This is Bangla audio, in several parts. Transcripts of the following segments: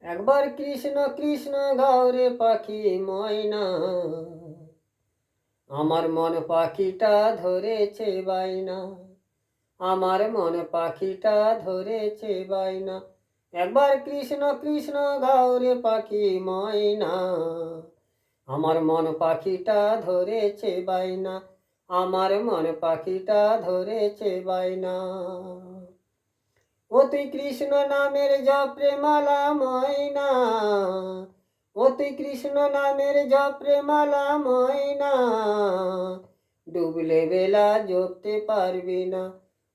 একবার কৃষ্ণ কৃষ্ণ গাও রে পাখি ময়না, আমার মন পাখিটা ধরেছে বাইনা, আমার মন পাখিটা ধরেছে বাইনা। একবার কৃষ্ণ কৃষ্ণ গাও রে পাখি ময়না, আমার মন পাখিটা ধরেছে বাইনা, আমার মন পাখিটা ধরেছে বাইনা। ও তুই কৃষ্ণ নামের জপরে মালা ময়না, ও তুই কৃষ্ণ নামের জপরে মালা ময়না, ডুবলে বেলা জপতে পারবি না,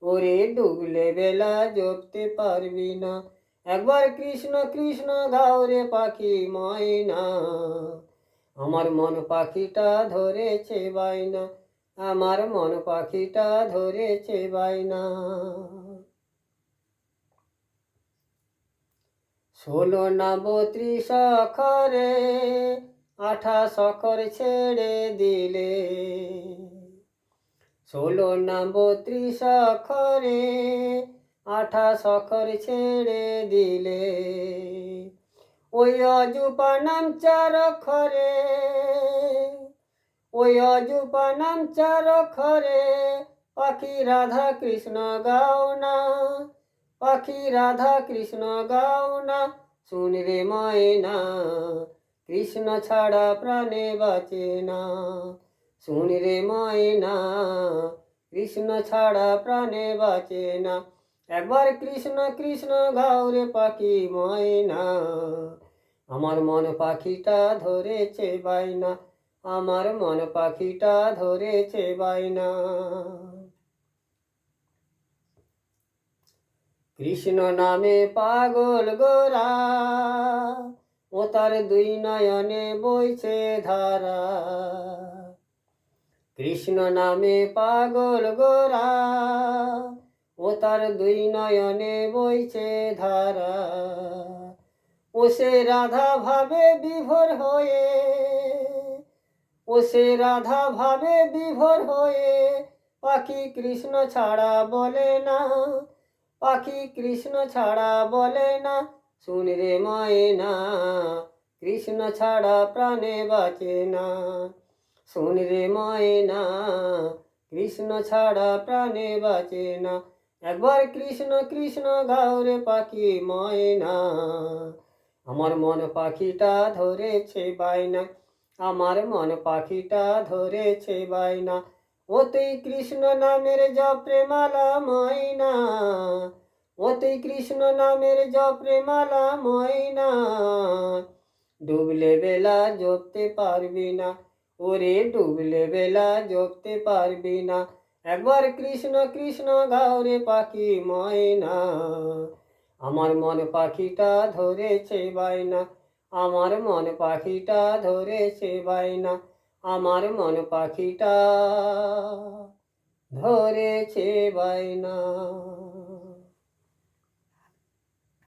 ওরে ডুবলে বেলা জপতে পারবি না। একবার কৃষ্ণ কৃষ্ণ গাও রে পাখি ময়না, আমার মন পাখিটা ধরেছে বাইনা, আমার মন পাখিটা ধরেছে বাইনা। 16 না 32 অক্ষরে 28 অক্ষর ছেড়ে দিলে, 16 না 32 অক্ষরে 28 অক্ষর ছেড়ে দিলে, ওই অজুপা নাম 4 অক্ষরে, ওই অজুপা নাম 4 অক্ষরে পাখি রাধা কৃষ্ণ গাও না, পাখি রাধা কৃষ্ণ গাও না। শুন রে ময়না, কৃষ্ণ ছাড়া প্রাণে বাঁচে না, শুন রে ময়না, কৃষ্ণ ছাড়া প্রাণে বাঁচে না। একবার কৃষ্ণ কৃষ্ণ গাও রে পাখি ময়না, আমার মন পাখিটা ধরেছে বাইনা, আমার মন পাখিটা ধরেছে বাইনা। কৃষ্ণ নামে পাগল গোরা, ও তার 2 নয়নে বইছে ধারা, কৃষ্ণ নামে পাগল গোরা, ও তার 2 নয়নে বইছে ধারা। ও সে রাধা ভাবে বিভোর হয়ে, ও সে রাধা ভাবে বিভোর হয়ে পাখি কৃষ্ণ ছাড়া বলে না, পাখি কৃষ্ণ ছাড়া বলে না। শুন রে ময়না, কৃষ্ণ ছাড়া প্রাণে বাঁচে না, শুন রে ময়না, কৃষ্ণ ছাড়া প্রাণে বাঁচে না। একবার কৃষ্ণ কৃষ্ণ গাও রে পাখি ময়না, আমার মন পাখিটা ধরেছে বাইনা, আমার মন পাখিটা ধরেছে বাইনা। ও তুই কৃষ্ণ নামের জপরে মালা ময়না, ও তুই কৃষ্ণ নামের জপরে মালা ময়না, ডুবলে বেলা জপতে পারবি না, ওরে ডুবলে বেলা জপতে পারবি না। একবার কৃষ্ণ কৃষ্ণ গাও রে পাখি ময়না, আমার মন পাখিটা ধরেছে বাইনা, আমার মন পাখিটা ধরেছে বাইনা, আমার মন পাখিটা ধরেছে বাইনা।